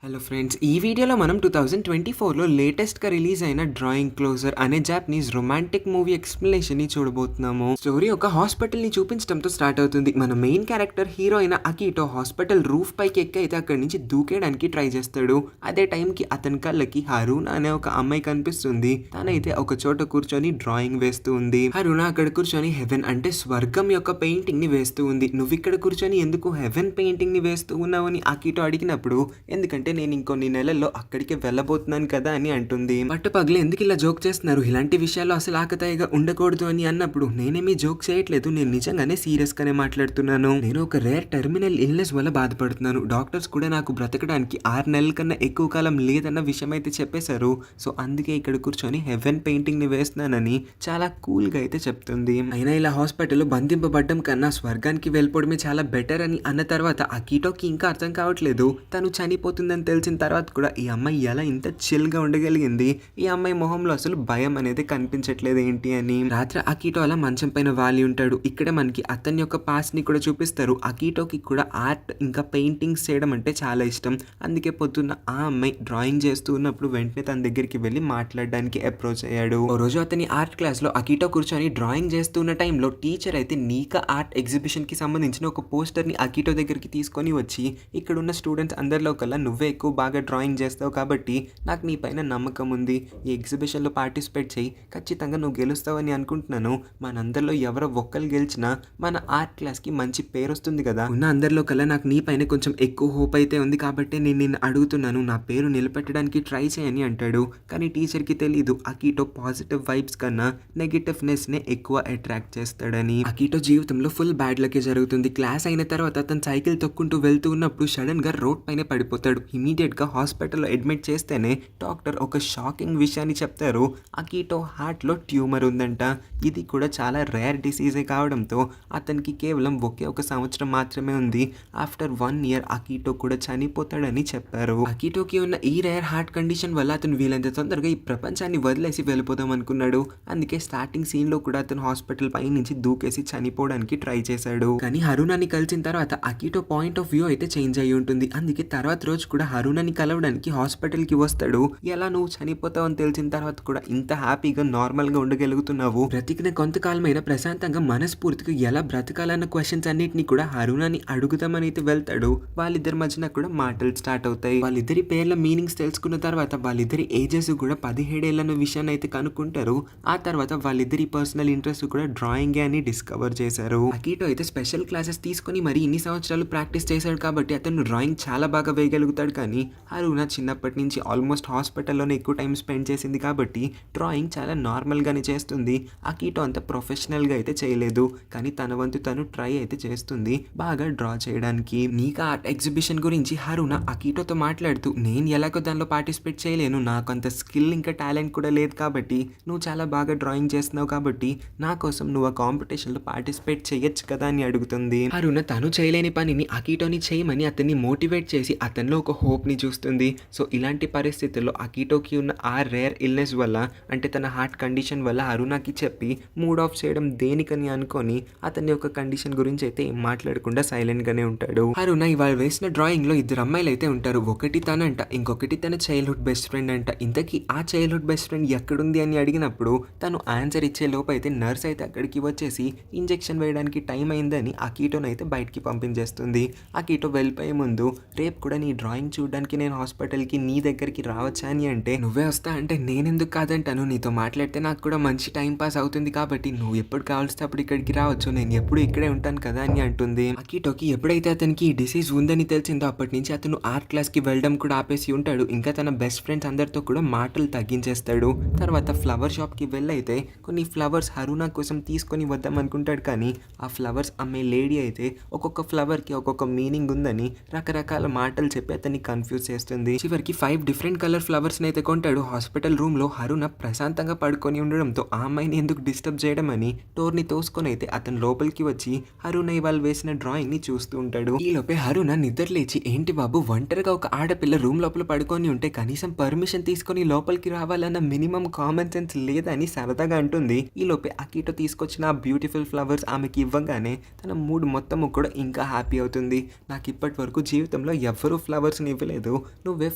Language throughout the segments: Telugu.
హలో ఫ్రెండ్స్, ఈ వీడియోలో మనం 2024లో లేటెస్ట్గా రిలీజ్ అయిన డ్రాయింగ్ క్లోజర్ అనే జాపనీస్ రొమాంటిక్ మూవీ ఎక్స్ప్లెనేషన్ ని చూడబోతున్నాము. స్టోరీ ఒక హాస్పిటల్ ని చూపించడంతో స్టార్ట్ అవుతుంది. మన మెయిన్ క్యారెక్టర్ హీరో అయిన అకిటో హాస్పిటల్ రూఫ్ పైకి ఎక్కి అయితే అక్కడి నుంచి దూకేయడానికి ట్రై చేస్తాడు. అదే టైంకి అతని కళ్ళకి హరుణ అనే ఒక అమ్మాయి కనిపిస్తుంది. తనైతే ఒక చోట కూర్చొని డ్రాయింగ్ వేస్తూ ఉంది. హరుణ అక్కడ కూర్చొని హెవెన్ అంటే స్వర్గం యొక్క పెయింటింగ్ ని వేస్తూ ఉంది. నువ్వు ఇక్కడ కూర్చొని ఎందుకు హెవెన్ పెయింటింగ్ ని వేస్తూ ఉన్నావు అని అకిటో అడిగినప్పుడు, ఎందుకంటే నేను ఇంకొన్ని నెలల్లో అక్కడికి వెళ్ళబోతున్నాను కదా అని అంటుంది. పట్టుపగలు ఎందుకు ఇలా జోక్ చేస్తున్నారు, ఇలాంటి విషయాల్లో అసలు ఆకతాయిగా ఉండకూడదు అని అన్నప్పుడు, నేనేమీ జోక్ చేయట్లేదు, నేను నిజంగానే సీరియస్ గానే మాట్లాడుతున్నాను. నేను ఒక రేర్ టెర్మినల్ ఇల్నెస్ వల్ల బాధపడుతున్నాను. డాక్టర్స్ కూడా నాకు బ్రతకడానికి 6 నెలల కన్నా ఎక్కువ కాలం లేదన్న విషయం అయితే చెప్పేశారు. సో అందుకే ఇక్కడ కూర్చొని హెవెన్ పెయింటింగ్ ని వేస్తున్నానని చాలా కూల్ గా అయితే చెప్తుంది. అయినా ఇలా హాస్పిటల్లో బంధింపబడ్డం కన్నా స్వర్గానికి వెళ్ళిపోవడమే చాలా బెటర్ అని అన్న తర్వాత అకిటోకి ఇంకా అర్థం కావట్లేదు. తను చనిపోతుందని తెలిసిన తర్వాత కూడా ఈ అమ్మాయి ఎలా ఇంత చిల్ గా ఉండగలిగింది, ఈ అమ్మాయి మొహంలో అసలు భయం అనేది కనిపించట్లేదు ఏంటి అని. రాత్రి అకిటో అలా మంచం పైన వాలి ఉంటాడు. ఇక్కడ మనకి అతని యొక్క పాస్ట్ ని కూడా చూపిస్తారు. అకిటోకి కూడా ఆర్ట్ ఇంకా పెయింటింగ్స్ చేయడం అంటే చాలా ఇష్టం. అందుకే పొద్దున్న ఆ అమ్మాయి డ్రాయింగ్ చేస్తూ ఉన్నప్పుడు వెంటనే తన దగ్గరికి వెళ్ళి మాట్లాడడానికి అప్రోచ్ అయ్యాడు. ఓ రోజు అతని ఆర్ట్ క్లాస్ లో అకిటో కూర్చొని డ్రాయింగ్ చేస్తున్న టైంలో టీచర్ అయితే నీకా ఆర్ట్ ఎగ్జిబిషన్ కి సంబంధించిన ఒక పోస్టర్ ని అకిటో దగ్గరికి తీసుకొని వచ్చి, ఇక్కడ ఉన్న స్టూడెంట్స్ అందరిలో కల్లా నువ్వే ఎక్కువ బాగా డ్రాయింగ్ చేస్తావు కాబట్టి నాకు నీ పైన నమ్మకం ఉంది, ఈ ఎగ్జిబిషన్లో పార్టిసిపేట్ చేయి, ఖచ్చితంగా నువ్వు గెలుస్తావని అనుకుంటున్నాను. మనందరిలో ఎవరో ఒక్కరు గెలిచినా మన ఆర్ట్ క్లాస్కి మంచి పేరు వస్తుంది కదా, ఉన్న అందరిలో కల్లా నాకు నీ పైన కొంచెం ఎక్కువ హోప్ అయితే ఉంది కాబట్టి నేను నిన్ను అడుగుతున్నాను, నా పేరు నిలబెట్టడానికి ట్రై చేయని అంటాడు. కానీ టీచర్కి తెలీదు అకిటో పాజిటివ్ వైబ్స్ కన్నా నెగిటివ్నెస్ నే ఎక్కువ అట్రాక్ట్ చేస్తాడని. అకిటో జీవితంలో ఫుల్ బ్యాడ్ లకే జరుగుతుంది. క్లాస్ అయిన తర్వాత తను సైకిల్ తొక్కుంటూ వెళ్తూ ఉన్నప్పుడు సడన్ గా రోడ్ పైన పడిపోతాడు. ఇమీడియట్ గా హాస్పిటల్లో అడ్మిట్ చేస్తేనే డాక్టర్ ఒక షాకింగ్ విషయాన్ని చెప్తారు. అకిటో హార్ట్ లో ట్యూమర్ ఉందంట. ఇది కూడా చాలా రేర్ డిసీజే కావడంతో అతనికి కేవలం ఒకే ఒక సంవత్సరం మాత్రమే ఉంది. ఆఫ్టర్ 1 year అకిటో కూడా చనిపోతాడని చెప్పారు. అకిటోకి ఉన్న ఈ రేర్ హార్ట్ కండిషన్ వల్ల అతను వీలైనంత తొందరగా ఈ ప్రపంచాన్ని వదిలేసి వెళ్ళిపోదాం అనుకున్నాడు. అందుకే స్టార్టింగ్ సీన్ లో కూడా అతను హాస్పిటల్ పై నుంచి దూకేసి చనిపోవడానికి ట్రై చేశాడు. కానీ హరుణాని కలిసిన తర్వాత అకిటో పాయింట్ ఆఫ్ వ్యూ అయితే చేంజ్ అయ్యి ఉంటుంది. అందుకే తర్వాత రోజు కూడా హరుణాని కలవడానికి హాస్పిటల్ కి వస్తాడు. ఎలా నువ్వు చనిపోతావు అని తెలిసిన తర్వాత కూడా ఇంత హ్యాపీగా నార్మల్ గా ఉండగలుగుతున్నావు, బ్రతికిన కొంతకాలమైన ప్రశాంతంగా మనస్ఫూర్తిగా ఎలా బ్రతకాలన్న క్వశ్చన్స్ అన్నిటిని కూడా హరుణాని అడుగుదామని అయితే వెళ్తాడు. వాళ్ళిద్దరి మధ్యన కూడా మాటలు స్టార్ట్ అవుతాయి. వాళ్ళిద్దరి పేర్ల మీనింగ్స్ తెలుసుకున్న తర్వాత వాళ్ళిద్దరి ఏజెస్ కూడా 17 ఏళ్ళన్న విషయాన్ని అయితే కనుక్కుంటారు. ఆ తర్వాత వాళ్ళిద్దరి పర్సనల్ ఇంట్రెస్ట్ కూడా డ్రాయింగ్ అని డిస్కవర్ చేశారు. అకిటో అయితే స్పెషల్ క్లాసెస్ తీసుకొని మరి ఇన్ని సంవత్సరాలు ప్రాక్టీస్ చేశాడు కాబట్టి అతను డ్రాయింగ్ చాలా బాగా వేయగలుగుతాడు. కానీ హరుణ చిన్నప్పటి నుంచి ఆల్మోస్ట్ హాస్పిటల్లోనే ఎక్కువ టైం స్పెండ్ చేసింది కాబట్టి డ్రాయింగ్ చాలా నార్మల్ గానే చేస్తుంది. అకిటో అంత ప్రొఫెషనల్ గా అయితే చేయలేదు, కానీ తన వంతు తను ట్రై అయితే చేస్తుంది బాగా డ్రా చేయడానికి. నీకా ఆర్ట్ ఎగ్జిబిషన్ గురించి హరుణ అకిటోతో మాట్లాడుతూ, నేను ఎలాగో దానిలో పార్టిసిపేట్ చేయలేను, నాకు అంత స్కిల్ ఇంకా టాలెంట్ కూడా లేదు కాబట్టి, నువ్వు చాలా బాగా డ్రాయింగ్ చేస్తున్నావు కాబట్టి నా కోసం నువ్వు ఆ కాంపిటీషన్ లో పార్టిసిపేట్ చేయొచ్చు కదా అని అడుగుతుంది. హరుణ తను చేయలేని పనిని అకిటోని చేయమని అతన్ని మోటివేట్ చేసి అతనిలో ఒక హోప్ ని చూస్తుంది. సో ఇలాంటి పరిస్థితుల్లో అకిటోకి ఉన్న ఆ రేర్ ఇల్నెస్ వల్ల, అంటే తన హార్ట్ కండిషన్ వల్ల హరుణకి చెప్పి మూడ్ ఆఫ్ చేయడం దేనికని అనుకొని అతని యొక్క కండిషన్ గురించి అయితే ఏం మాట్లాడకుండా సైలెంట్ గానే ఉంటాడు. హరుణ ఇవాళ వేసిన డ్రాయింగ్ లో 2 అమ్మాయిలు అయితే ఉంటారు. ఒకటి తనంట, ఇంకొకటి తన చైల్డ్హుడ్ బెస్ట్ ఫ్రెండ్ అంట. ఇంతకీ ఆ చైల్డ్హుడ్ బెస్ట్ ఫ్రెండ్ ఎక్కడుంది అని అడిగినప్పుడు తను ఆన్సర్ ఇచ్చే లోపు అయితే నర్స్ అయితే అక్కడికి వచ్చేసి ఇంజెక్షన్ వేయడానికి టైం అయిందని అకిటోని అయితే బయటికి పంపించేస్తుంది. అకిటో వెళ్ళిపోయే ముందు, రేపు కూడా నీ డ్రాయింగ్ చూడడానికి నేను హాస్పిటల్కి నీ దగ్గరికి రావచ్చా అని అంటే, నువ్వే వస్తా అంటే నేనెందుకు కాదంటాను, నీతో మాట్లాడితే నాకు కూడా మంచి టైం పాస్ అవుతుంది కాబట్టి నువ్వు ఎప్పుడు కావాల్సి అప్పుడు ఇక్కడికి రావచ్చు, నేను ఎప్పుడు ఇక్కడే ఉంటాను కదా అని అంటుంది. అకిటోకి ఎప్పుడైతే అతనికి ఈ డిసీజ్ ఉందని తెలిసిందో అప్పటి నుంచి అతను ఆర్ట్ క్లాస్కి వెళ్ళడం కూడా ఆపేసి ఉంటాడు. ఇంకా తన బెస్ట్ ఫ్రెండ్స్ అందరితో కూడా మాటలు తగ్గించేస్తాడు. తర్వాత ఫ్లవర్ షాప్కి వెళ్ళైతే కొన్ని ఫ్లవర్స్ హరుణ కోసం తీసుకొని వద్దాం అనుకుంటాడు. కానీ ఆ ఫ్లవర్స్ అమ్మే లేడీ అయితే ఒక్కొక్క ఫ్లవర్కి ఒక్కొక్క మీనింగ్ ఉందని రకరకాల మాటలు చెప్పి అతన్ని కన్ఫ్యూజ్ చేస్తుంది. చివరికి 5 డిఫరెంట్ కలర్ ఫ్లవర్స్ అయితే కొంటాడు. హాస్పిటల్ రూమ్ లో హరుణ ప్రశాంతంగా పడుకొని ఉండడంతో ఆ అమ్మాయిని ఎందుకు డిస్టర్బ్ చేయడం అని డోర్ ని తోసుకొని అయితే అతను లోపలికి వచ్చి హరుణ ఇవాళ వేసిన డ్రాయింగ్ ని చూస్తూ ఉంటాడు. ఈ లోపే హరుణ నిద్ర లేచి, ఏంటి బాబు ఒంటరిగా ఒక ఆడపిల్ల రూమ్ లోపల పడుకొని ఉంటే కనీసం పర్మిషన్ తీసుకొని లోపలికి రావాలన్న మినిమం కామన్ సెన్స్ లేదని సరదాగా అంటుంది. ఈ లోపే అకిటో తీసుకొచ్చిన ఆ బ్యూటిఫుల్ ఫ్లవర్స్ ఆమెకి ఇవ్వగానే తన మూడ్ మొత్తం కూడా ఇంకా హ్యాపీ అవుతుంది. నాకు ఇప్పటి వరకు జీవితంలో ఎవరూ ఫ్లవర్స్ తీసుకోనివ్వలేదు, నువ్వే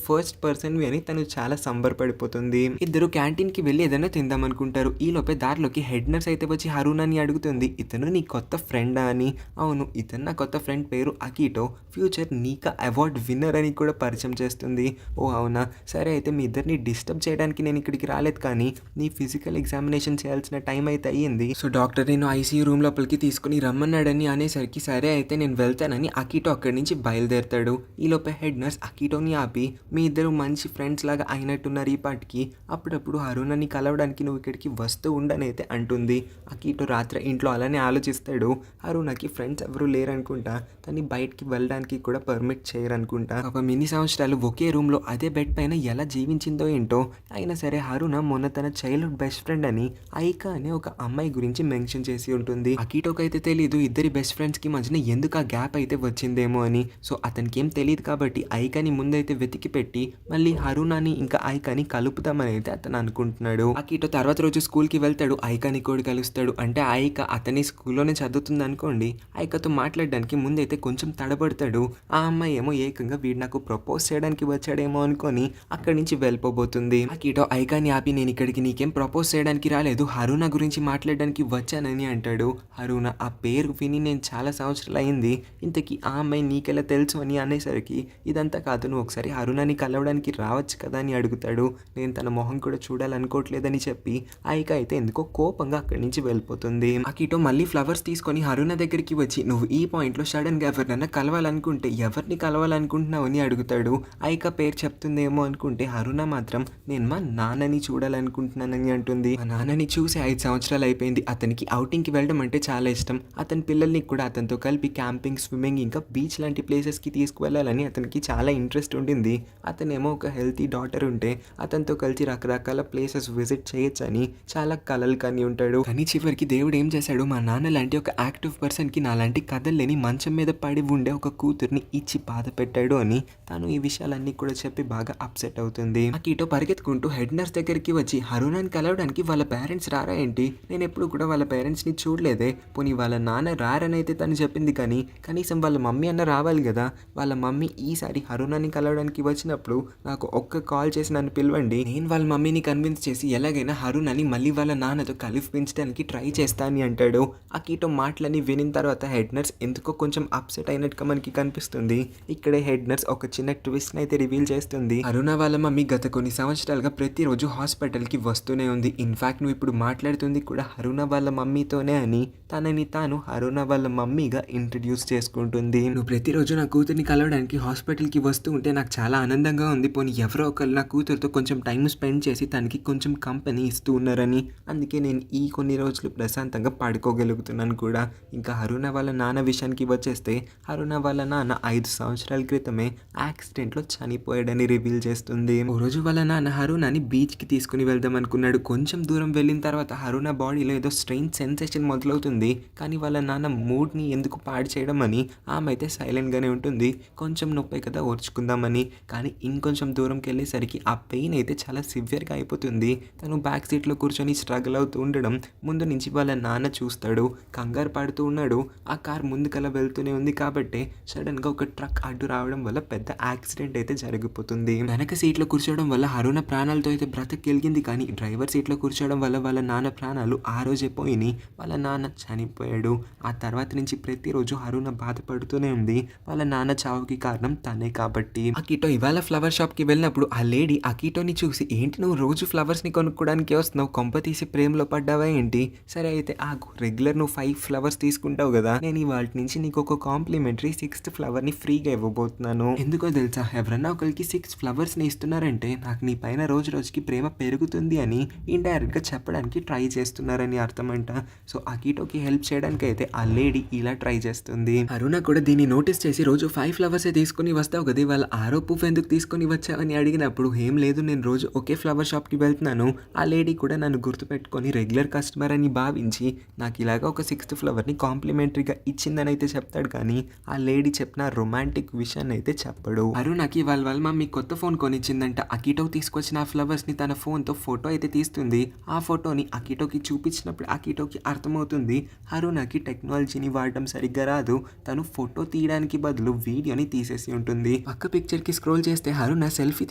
ఫస్ట్ పర్సన్వి అని తను చాలా సంబరపడిపోతుంది. ఇద్దరు క్యాంటీన్కి వెళ్ళి ఏదైనా తిందామనుకుంటారు. ఈలోపే దారిలోకి హెడ్ నర్స్ అయితే వచ్చి హరునాని అడుగుతుంది, ఇతను నీ కొత్త ఫ్రెండా అని. అవును, ఇతను నా కొత్త ఫ్రెండ్, పేరు అకిటో, ఫ్యూచర్ నీకా అవార్డ్ విన్నర్ అని కూడా పరిచయం చేస్తుంది. ఓ అవునా, సరే అయితే మీ ఇద్దరిని డిస్టర్బ్ చేయడానికి నేను ఇక్కడికి రాలేదు, కానీ నీ ఫిజికల్ ఎగ్జామినేషన్ చేయాల్సిన టైం అయితే అయ్యింది. సో డాక్టర్ నేను ఐసీయూ రూమ్ లోపలికి తీసుకుని రమ్మన్నాడని అనేసరికి సరే అయితే నేను వెళ్తానని అకిటో అక్కడి నుంచి బయలుదేరతాడు. ఈలోపే హెడ్ నర్స్ అకిటోని ఆపి, మీ ఇద్దరు మంచి ఫ్రెండ్స్ లాగా అయినట్టున్నారు ఈ పాటికి, అప్పుడప్పుడు హరుణని కలవడానికి నువ్వు ఇక్కడికి వస్తూ ఉండని అయితే అంటుంది. అకిటో రాత్రి ఇంట్లో అలానే ఆలోచిస్తాడు. హరుణకి ఫ్రెండ్స్ ఎవరు లేరనుకుంటా, తను బయటికి వెళ్ళడానికి కూడా పర్మిట్ చేయరనుకుంటా. ఒక మినీ సంవత్సరాలు ఒకే రూమ్లో అదే బెడ్ పైన ఎలా జీవించిందో ఏంటో. అయినా సరే హరుణ మొన్న తన చైల్డ్హుడ్ బెస్ట్ ఫ్రెండ్ అని ఐకా అనే ఒక అమ్మాయి గురించి మెన్షన్ చేసి ఉంటుంది. అకిటోకి అయితే తెలీదు ఇద్దరి బెస్ట్ ఫ్రెండ్స్కి మధ్యన ఎందుకు ఆ గ్యాప్ అయితే వచ్చిందేమో అని. సో అతనికి ఏం తెలియదు కాబట్టి ఐకాని ముందైతే వెతికి పెట్టి మళ్ళీ హరుణని ఇంకా ఐకాని కలుపుతామని అయితే అతను అనుకుంటున్నాడు. అకిటో తర్వాత రోజు స్కూల్కి వెళ్తాడు, ఐకాని కూడా కలుస్తాడు. అంటే ఐకా అతని స్కూల్లోనే చదువుతుంది అనుకోండి. ఐకాతో మాట్లాడడానికి ముందైతే కొంచెం తడబడతాడు. ఆ అమ్మాయి ఏమో ఏకంగా వీడు నాకు ప్రపోజ్ చేయడానికి వచ్చాడేమో అనుకొని అక్కడి నుంచి వెళ్ళిపోబోతుంది. అకిటో ఐకాని ఆపి, నేను ఇక్కడికి నీకేం ప్రపోజ్ చేయడానికి రాలేదు, హరుణ గురించి మాట్లాడడానికి వచ్చానని అంటాడు. హరుణ, ఆ పేరు విని నేను చాలా సంవత్సరాలు అయింది, ఇంతకీ ఆ అమ్మాయి నీకెలా తెలుసు అని అనేసరికి, ఇదంతా కాదు, నువ్వు ఒకసారి హరుణని కలవడానికి రావచ్చు కదా అని అడుగుతాడు. నేను తన మొహం కూడా చూడాలనుకోవట్లేదని చెప్పి ఐకా అయితే ఎందుకో కోపంగా అక్కడి నుంచి వెళ్ళిపోతుంది. అకిటో మళ్ళీ ఫ్లవర్స్ తీసుకొని హరుణ దగ్గరికి వచ్చి, నువ్వు ఈ పాయింట్లో సడన్గా ఎవరినైనా కలవాలనుకుంటే ఎవరిని కలవాలనుకుంటున్నావు అని అడుగుతాడు. ఐకా పేరు చెప్తుందేమో అనుకుంటే హరుణ మాత్రం నేను మా నాన్నని చూడాలనుకుంటున్నానని అంటుంది. మా నాన్నని చూసి 5 సంవత్సరాలు అయిపోయింది, అతనికి అవుటింగ్కి వెళ్ళడం అంటే చాలా ఇష్టం, అతని పిల్లల్ని కూడా అతనితో కలిపి క్యాంపింగ్, స్విమ్మింగ్ ఇంకా బీచ్ లాంటి ప్లేసెస్కి తీసుకువెళ్ళాలని అతనికి చాలా ఇంట్రెస్ట్ ఉండింది. అతనేమో ఒక హెల్తీ డాటర్ ఉంటే అతనితో కలిసి రకరకాల ప్లేసెస్ విజిట్ చేయొచ్చని చాలా కలలు కని ఉంటాడు. కానీ చివరికి దేవుడు ఏం చేశాడు, మా నాన్న లాంటి ఒక యాక్టివ్ పర్సన్కి నాలాంటి కథలు లేని మంచం మీద పడి ఉండే ఒక కూతుర్ని ఇచ్చి బాధ పెట్టాడు అని తాను ఈ విషయాలన్నీ కూడా చెప్పి బాగా అప్సెట్ అవుతుంది. అకిటో పరిగెత్తుకుంటూ హెడ్ నర్స్ దగ్గరికి వచ్చి, హరుణని కలవడానికి వాళ్ళ పేరెంట్స్ రారా ఏంటి, నేను ఎప్పుడు కూడా వాళ్ళ పేరెంట్స్ని చూడలేదే, పోనీ వాళ్ళ నాన్న రారని అయితే తను చెప్పింది, కానీ కనీసం వాళ్ళ మమ్మీ అన్న రావాలి కదా, వాళ్ళ మమ్మీ ఈసారి హరుణని కలవడానికి వచ్చినప్పుడు నాకు ఒక్క కాల్ చేసి నన్ను పిలవండి, నేను వాళ్ళ మమ్మీని కన్విన్స్ చేసి ఎలాగైనా హరుణని మళ్ళీ వాళ్ళ నాన్నతో కలిపించడానికి ట్రై చేస్తా అని అంటాడు. అకిటో మాటలని వినిన తర్వాత హెడ్ నర్స్ ఎందుకో కొంచెం అప్సెట్ అయినట్టుగా మనకి కనిపిస్తుంది. ఇక్కడే హెడ్ నర్స్ ఒక చిన్న ట్విస్ట్ అయితే రివీల్ చేస్తుంది. అరుణ వాళ్ళ మమ్మీ గత కొన్ని సంవత్సరాలుగా ప్రతిరోజు హాస్పిటల్కి వస్తూనే ఉంది. ఇన్ఫాక్ట్ నువ్వు ఇప్పుడు మాట్లాడుతుంది కూడా అరుణ వాళ్ళ మమ్మీతోనే అని తనని తాను అరుణ వాళ్ళ మమ్మీగా ఇంట్రడ్యూస్ చేసుకుంటుంది. నువ్వు ప్రతిరోజు నా కూతుర్ని కలవడానికి హాస్పిటల్కి వస్తూ ఉంటే నాకు చాలా ఆనందంగా ఉంది, పోనీ ఎవరో ఒకరు నా కూతురుతో కొంచెం టైం స్పెండ్ చేసి తనకి కొంచెం కంపెనీ ఇస్తూ ఉన్నారని, అందుకే నేను ఈ కొన్ని రోజులు ప్రశాంతంగా పడుకోగలుగుతున్నాను కూడా. ఇంకా అరుణ వాళ్ళ నాన్న విషయానికి వచ్చేస్తే అరుణ వాళ్ళ నాన్న 5 సంవత్సరాల క్రితమే యాక్సిడెంట్లో చనిపోయాడని రివీల్ చేస్తుంది. ఓ రోజు వాళ్ళ నాన్న హరుణని బీచ్కి తీసుకుని వెళ్దాం అనుకున్నాడు. కొంచెం దూరం వెళ్ళిన తర్వాత హరుణ బాడీలో ఏదో స్ట్రెయిన్ సెన్సేషన్ మొదలవుతుంది. కానీ వాళ్ళ నాన్న మూడ్ని ఎందుకు పాడు చేయడం అని ఆమె అయితే సైలెంట్గానే ఉంటుంది. కొంచెం నొప్పి కదా ఓర్చుకుందామని, కానీ ఇంకొంచెం దూరంకి వెళ్ళేసరికి ఆ పెయిన్ అయితే చాలా సివియర్గా అయిపోతుంది. తను బ్యాక్ సీట్లో కూర్చొని స్ట్రగుల్ అవుతూ ఉండడం ముందు నుంచి వాళ్ళ నాన్న చూస్తాడు. కంగారు పడుతూ ఉన్నాడు. ఆ కార్ ముందుకలా వెళ్తూనే ఉంది కాబట్టి సడన్గా ఒక ట్రక్ అడ్డు రావడం వల్ల పెద్ద యాక్సిడెంట్ అయితే జరిగిపోతుంది. వెనక సీట్లో కూర్చోవడం వల్ల హరుణ ప్రాణాలతో అయితే బ్రతకెలిగింది, కానీ డ్రైవర్ సీట్లో కూర్చోవడం వల్ల వాళ్ళ నాన్న ప్రాణాలు ఆ రోజే పోయినాయి. వాళ్ళ నాన్న చనిపోయాడు. ఆ తర్వాత నుంచి ప్రతిరోజు హరుణ బాధపడుతూనే ఉంది. వాళ్ళ నాన్న చావుకి కారణం తనే కాబట్టి. అకిటో ఇవాళ ఫ్లవర్ షాప్కి వెళ్ళినప్పుడు ఆ లేడీ అకిటోని చూసి, ఏంటి నువ్వు రోజు ఫ్లవర్స్ని కొనుక్కోవడానికి వస్తున్నావు, కొంప తీసి ప్రేమలో పడ్డావా ఏంటి, సరే అయితే ఆగు, రెగ్యులర్ నువ్వు 5 ఫ్లవర్స్ తీసుకుంటావు కదా, నేను ఇవాళ నుంచి నీకు ఒక కాంప్లిమెంటరీ 6th ఫ్లవర్ని ఫ్రీగా ఇవ్వబోతున్నాను. ఎందుకో తెలుసా, ఎవరన్నా ఒకరికి 6 ఫ్లవర్స్ని ఇస్తున్నారంటే నాకు నీ పైన రోజు రోజుకి ప్రేమ పెరుగుతుంది అని ఇండైరెక్ట్గా చెప్పడానికి ట్రై చేస్తున్నారని అర్థమంట. సో అకిటోకి హెల్ప్ చేయడానికి అయితే ఆ లేడీ ఇలా ట్రై చేస్తుంది. అరుణ కూడా దీన్ని నోటీస్ చేసి, రోజు 5 ఫ్లవర్సే తీసుకుని వస్తావు కదా, వాళ్ళ 6వ పువ్వు ఎందుకు తీసుకొని వచ్చావని అడిగినప్పుడు, ఏం లేదు నేను రోజు ఒకే ఫ్లవర్ షాప్కి వెళ్తున్నాను, ఆ లేడీ కూడా నన్ను గుర్తుపెట్టుకొని రెగ్యులర్ కస్టమర్ అని భావించి నాకు ఇలాగా ఒక 6th ఫ్లవర్ని కాంప్లిమెంటరీగా ఇచ్చిందని అయితే చెప్తాడు, కానీ ఆ లేడీ చెప్పిన రొమాంటిక్ విషయాన్ని అయితే చెప్పడు. అరుణకి వాళ్ళ మమ్మీ కొత్త ఫోన్ కొనిచ్చిందంట. అకిటో తీసుకొచ్చిన ఆ ఫ్లవర్స్ని తన ఫోన్తో ఫోటో అయితే తీస్తుంది. ఆ ఫోటోని అకిటోకి చూపించినప్పుడు అకిటోకి అర్థమవుతుంది అరుణకి టెక్నాలజీని వాడడం సరిగ్గా రాదు, తను ఫోటో తీయడానికి బదులు వీడియోని తీసేసి ఉంటుంది. పక్క పిక్చర్ కి స్క్రోల్ చేస్తే హరుణ సెల్ఫీ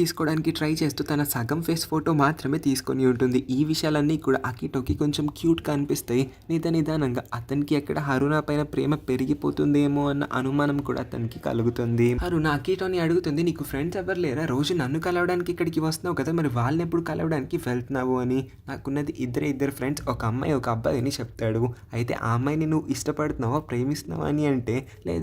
తీసుకోవడానికి ట్రై చేస్తూ తన సగం ఫేస్ ఫోటో మాత్రమే తీసుకొని ఉంటుంది. ఈ విషయాలన్నీ కూడా అకిటోకి కొంచెం క్యూట్ గా అనిపిస్తాయి. నిదానంగా అతనికి ఎక్కడ హరుణ పైన ప్రేమ పెరిగిపోతుందేమో అన్న అనుమానం కూడా అతనికి కలుగుతుంది. హరుణ అకిటోని అడుగుతుంది, నీకు ఫ్రెండ్స్ ఎవరు లేరా? రోజు నన్ను కలవడానికి ఇక్కడికి వస్తున్నావు కదా, మరి వాళ్ళని ఎప్పుడు కలవడానికి వెళ్తున్నావు అని. నాకున్నది ఇద్దరు ఫ్రెండ్స్, ఒక అమ్మాయి ఒక అబ్బాయి అని చెప్తాడు. అయితే ఆ అమ్మాయిని నువ్వు ఇష్టపడుతున్నావా ప్రేమిస్తున్నావా అని అంటే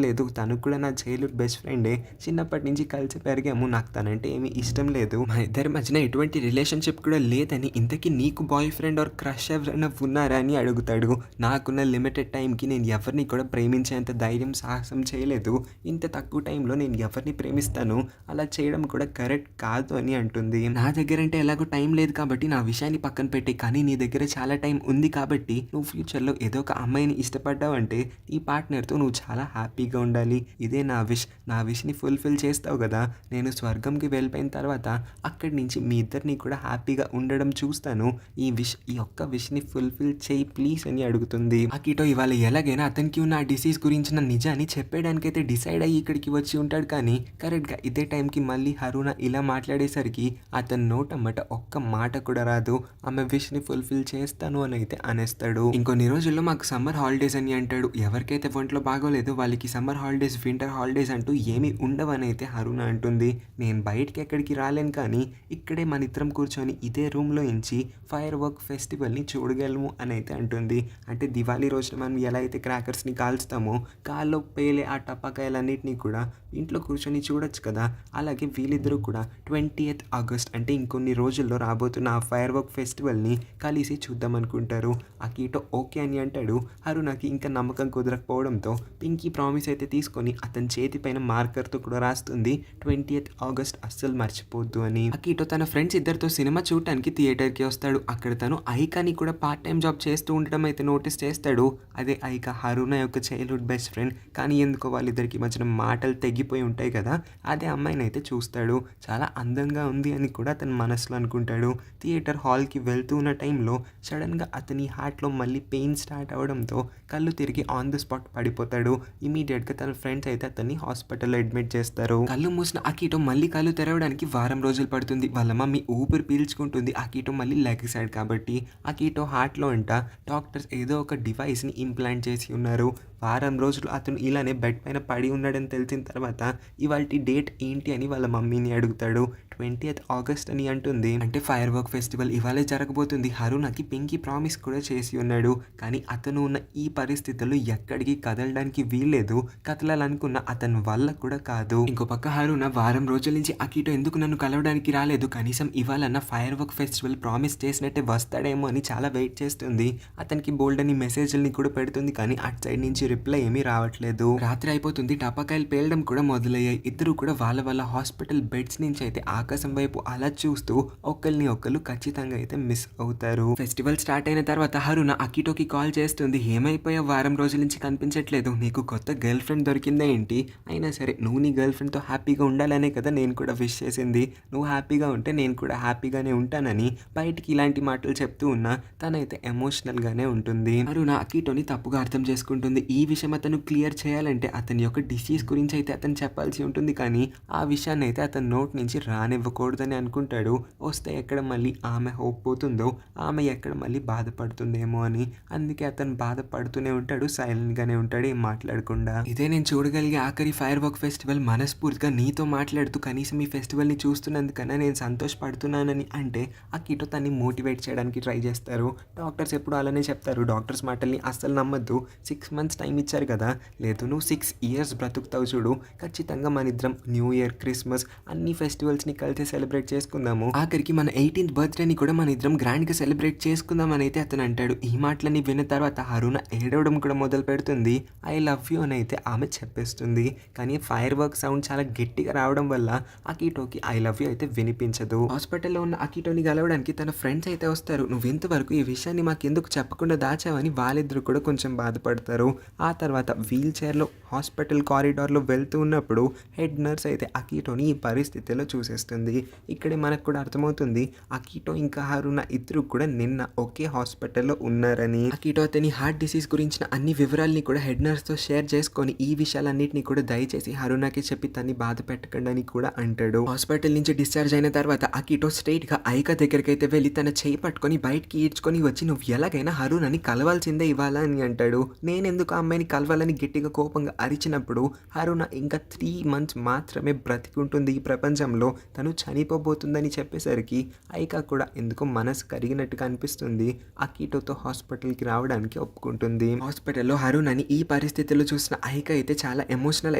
లేదు తను కూడా నా చైల్డ్హుడ్ బెస్ట్ ఫ్రెండే, చిన్నప్పటి నుంచి కలిసి పెరిగాము, నాకు తనంటే ఏమీ ఇష్టం లేదు, మా ఇద్దరి మధ్యన ఎటువంటి రిలేషన్షిప్ కూడా లేదని. ఇంతకీ నీకు బాయ్ ఫ్రెండ్ ఆర్ క్రష్ ఎవరైనా ఉన్నారా అని అడుగుతాడు. నాకున్న లిమిటెడ్ టైంకి నేను ఎవరిని కూడా ప్రేమించేంత ధైర్యం సాహసం చేయలేదు. ఇంత తక్కువ టైంలో నేను ఎవరిని ప్రేమిస్తాను, అలా చేయడం కూడా కరెక్ట్ కాదు అని అంటుంది. నా దగ్గర అంటే ఎలాగో టైం లేదు కాబట్టి నా విషయాన్ని పక్కన పెట్టి, కానీ నీ దగ్గర చాలా టైం ఉంది కాబట్టి నువ్వు ఫ్యూచర్లో ఏదో ఒక అమ్మాయిని ఇష్టపడ్డావంటే ఈ పార్ట్నర్తో నువ్వు చాలా హ్యాపీగా ఉండాలి. ఇదే నా విష్ని ఫుల్ఫిల్ చేస్తావు కదా, నేను స్వర్గంకి వెళ్ళిపోయిన తర్వాత అక్కడి నుంచి మీ ఇద్దరిని కూడా హ్యాపీగా ఉండడం చూస్తాను. ఈ ఒక్క విష్ని ఫుల్ఫిల్ చేయి ప్లీజ్ అని అడుగుతుంది. అకిటో ఇవాళ ఎలాగైనా అతనికి ఉన్న ఆ డిసీజ్ గురించిన నిజాన్ని చెప్పడానికైతే డిసైడ్ అయ్యి ఇక్కడికి వచ్చి ఉంటాడు. కానీ కరెక్ట్గా ఇదే టైంకి మళ్ళీ హరుణ ఇలా మాట్లాడేసరికి అతని నోటమ్మట ఒక్క మాట కూడా రాదు. ఆమె విష్ని ఫుల్ఫిల్ చేస్తాను అని అయితే అనేస్తాడు. ఇంకొన్ని రోజుల్లో మాకు సమ్మర్ హాలిడేస్ అని అంటాడు. ఎవరికైతే ఒంట్లో బాగోలేదో వాళ్ళకి సమ్మర్ హాలిడేస్ వింటర్ హాలిడేస్ అంటూ ఏమీ ఉండవని అయితే హరుణ అంటుంది. నేను బయటికి ఎక్కడికి రాలేను, కానీ ఇక్కడే మన ఇద్దరం కూర్చొని ఇదే రూమ్లో ఇంచి ఫైర్ వర్క్ ఫెస్టివల్ని చూడగలము అని అయితే అంటుంది. అంటే దివాళీ రోజున మనం ఎలా అయితే క్రాకర్స్ని కాల్స్తామో, కాల్లో పేలే ఆ టపాకాయలన్నింటినీ కూడా ఇంట్లో కూర్చొని చూడొచ్చు కదా, అలాగే వీళ్ళిద్దరూ కూడా 20th ఆగస్ట్ అంటే ఇంకొన్ని రోజుల్లో రాబోతున్న ఆ ఫైర్ వర్క్ ఫెస్టివల్ని కలిసి చూద్దాం అనుకుంటారు. అకిటో ఓకే అని అంటాడు. హరుణకి ఇంకా నమ్మకం కుదరకపోవడంతో పింకీ ప్రామిస్ అయితే తీసుకొని అతని చేతి పైన మార్కర్తో కూడా రాస్తుంది 20th ఆగస్ట్ అస్సలు మర్చిపోద్దు అని. అకిటో తన ఫ్రెండ్స్ ఇద్దరితో సినిమా చూడటానికి థియేటర్కి వస్తాడు. అక్కడ తను ఐకాని కూడా పార్ట్ టైం జాబ్ చేస్తూ ఉండడం అయితే నోటీస్ చేస్తాడు. అదే ఐకా హరుణ యొక్క చైల్డ్హుడ్ బెస్ట్ ఫ్రెండ్. కానీ ఎందుకో వాళ్ళిద్దరికి మధ్యన మాటలు తెగిపోయి ఉంటాయి కదా, అదే అమ్మాయిని అయితే చూస్తాడు. చాలా అందంగా ఉంది అని కూడా అతని మనసులో అనుకుంటాడు. థియేటర్ హాల్కి వెళ్తూ ఉన్న టైంలో సడన్గా అతని హార్ట్లో మళ్ళీ పెయిన్ స్టార్ట్ అవడంతో కళ్ళు తిరిగి ఆన్ ద స్పాట్ పడిపోతాడు. ఇమీడియట్గా తన ఫ్రెండ్స్ అయితే అతన్ని హాస్పిటల్లో అడ్మిట్ చేస్తారు. కళ్ళు మూసిన అకిటో మళ్ళీ కళ్ళు తెరవడానికి వారం రోజులు పడుతుంది. వాళ్ళ మమ్మీ ఊపిరి పీల్చుకుంటుంది. అకిటో మళ్ళీ లెగిసాడు కాబట్టి. అకిటో హార్ట్లో అంట డాక్టర్స్ ఏదో ఒక డివైస్ని ఇంప్లాంట్ చేసి ఉన్నారు. వారం రోజులు అతను ఇలానే బెడ్ పైన పడి ఉన్నాడని తెలిసిన తర్వాత ఇవాల్టి డేట్ ఏంటి అని వాళ్ళ మమ్మీని అడుగుతాడు. 20th ఆగస్ట్ అని అంటుంది. అంటే ఫైర్ వర్క్ ఫెస్టివల్ ఇవాళే జరగబోతుంది. హరుణకి పింకీ ప్రామిస్ కూడా చేసి ఉన్నాడు. కానీ అతను ఉన్న ఈ పరిస్థితుల్లో ఎక్కడికి కదలడానికి వీల్లేదు. కదలాలనుకున్న అతని వల్ల కూడా కాదు. ఇంకో పక్క హరుణ వారం రోజుల నుంచి అకిటో ఎందుకు నన్ను కలవడానికి రాలేదు, కనీసం ఇవాళన్న ఫైర్ వర్క్ ఫెస్టివల్ ప్రామిస్ చేసినట్టే వస్తాడేమో అని చాలా వెయిట్ చేస్తుంది. అతనికి బోల్డ్ అని మెసేజ్ని కూడా పెడుతుంది, కానీ అటు సైడ్ నుంచి రిప్లై ఏమీ రావట్లేదు. రాత్రి అయిపోతుంది. టపాకాయలు పేలడం కూడా మొదలయ్యాయి. ఇద్దరు కూడా వాళ్ళ హాస్పిటల్ బెడ్స్ నుంచి అయితే ఆకాశం వైపు అలా చూస్తూ ఒకళ్ళు ఖచ్చితంగా అయితే మిస్ అవుతారు. ఫెస్టివల్ స్టార్ట్ అయిన తర్వాత హరుణ అకిటోకి కాల్ చేస్తుంది. ఏమైపోయా, వారం రోజుల నుంచి కనిపించట్లేదు, నీకు కొత్త గర్ల్ ఫ్రెండ్ దొరికిందా ఏంటి? అయినా సరే నువ్వు నీ గర్ల్ ఫ్రెండ్తో హ్యాపీగా ఉండాలనే కదా నేను కూడా విష్ చేసింది. నువ్వు హ్యాపీగా ఉంటే నేను కూడా హ్యాపీగానే ఉంటానని బయటికి ఇలాంటి మాటలు చెప్తూ ఉన్నా తనైతే ఎమోషనల్ గానే ఉంటుంది. హరుణ అకిటోని తప్పుగా అర్థం చేసుకుంటుంది. ఈ విషయం అతను క్లియర్ చేయాలంటే అతని యొక్క డిసీజ్ గురించి అయితే అతను చెప్పాల్సి ఉంటుంది. కానీ ఆ విషయాన్ని అయితే అతని నోట్ నుంచి రానివ్వకూడదని అనుకుంటాడు. వస్తే ఎక్కడ మళ్ళీ ఆమె హోప్ పోతుందో, ఆమె ఎక్కడ మళ్ళీ బాధపడుతుందేమో అని. అందుకే అతను బాధపడుతూనే ఉంటాడు, సైలెంట్ గానే ఉంటాడు, ఏం మాట్లాడకుండా. ఇదే నేను చూడగలిగే ఆఖరి ఫైర్ వర్క్ ఫెస్టివల్. మనస్ఫూర్తిగా నీతో మాట్లాడుతూ కనీసం ఈ ఫెస్టివల్ని చూస్తున్నందుకన్నా నేను సంతోషపడుతున్నానని అంటే అకిటో తన్ని మోటివేట్ చేయడానికి ట్రై చేస్తారు. డాక్టర్స్ ఎప్పుడు అలానే చెప్తారు, డాక్టర్స్ మాటల్ని అస్సలు నమ్మద్దు. 6 months టైం ఇచ్చారు కదా, లేదు నువ్వు 6 years బ్రతుకుతావు చూడు, ఖచ్చితంగా మన ఇద్దరం న్యూ ఇయర్, క్రిస్మస్ అన్ని ఫెస్టివల్స్ని కలిసి సెలబ్రేట్ చేసుకుందాము. ఆఖరికి మన 18th బర్త్డేని కూడా మన ఇద్దరం గ్రాండ్గా సెలబ్రేట్ చేసుకుందాం అని అయితే అతను అంటాడు. ఈ మాటలన్నీ విన్న తర్వాత హరుణ ఏడవడం కూడా మొదలు పెడుతుంది. ఐ లవ్ యూ అని అయితే ఆమె చెప్పేస్తుంది. కానీ ఫైర్ వర్క్ సౌండ్ చాలా గట్టిగా రావడం వల్ల అకిటోకి ఐ లవ్ యూ అయితే వినిపించదు. హాస్పిటల్లో ఉన్న అకిటోని గెలవడానికి తన ఫ్రెండ్స్ అయితే వస్తారు. నువ్వు ఇంతవరకు ఈ విషయాన్ని మాకెందుకు చెప్పకుండా దాచావని వాళ్ళిద్దరు కూడా కొంచెం బాధపడతారు. ఆ తర్వాత వీల్ చైర్లో హాస్పిటల్ కారిడార్లో వెళ్తూ ఉన్నప్పుడు హెడ్ నర్స్ అయితే అకీటోని ఈ పరిస్థితిలో చూసేస్తుంది. ఇక్కడే మనకు కూడా అర్థమవుతుంది అకీటో ఇంకా హరునా ఇద్దరు కూడా నిన్న ఒకే హాస్పిటల్లో ఉన్నారని. అకీటో అతని హార్ట్ డిసీజ్ గురించిన అన్ని వివరాల్ని కూడా హెడ్ నర్స్తో షేర్ చేసుకొని ఈ విషయాలన్నింటినీ కూడా దయచేసి హరునాకి చెప్పి తన్ని బాధ పెట్టకండి అని కూడా అంటాడు. హాస్పిటల్ నుంచి డిశ్చార్జ్ అయిన తర్వాత అకీటో స్ట్రైట్ గా ఐకా దగ్గరికి అయితే వెళ్ళి తన చేయి పట్టుకొని బయటికి ఈడ్చుకొని వచ్చి నువ్వు ఎలాగైనా హరునని కలవాల్సిందే ఇవాళ అని అంటాడు. నేనెందుకు ఆ అమ్మాయిని కలవాలని గట్టిగా కోపంగా అరిచినప్పుడు హరున ఇంకా 3 months మాత్రమే బ్రతికి ఉంటుంది ఈ ప్రపంచంలో, తను చనిపోబోతుందని చెప్పేసరికి ఐకా కూడా ఎందుకో మనసు కరిగినట్టుగా అనిపిస్తుంది. అకీటోతో హాస్పిటల్కి రావడానికి ఒప్పుకుంటుంది. హాస్పిటల్లో హరునని ఈ పరిస్థితిలో చూసిన ఐకా అయితే చాలా ఎమోషనల్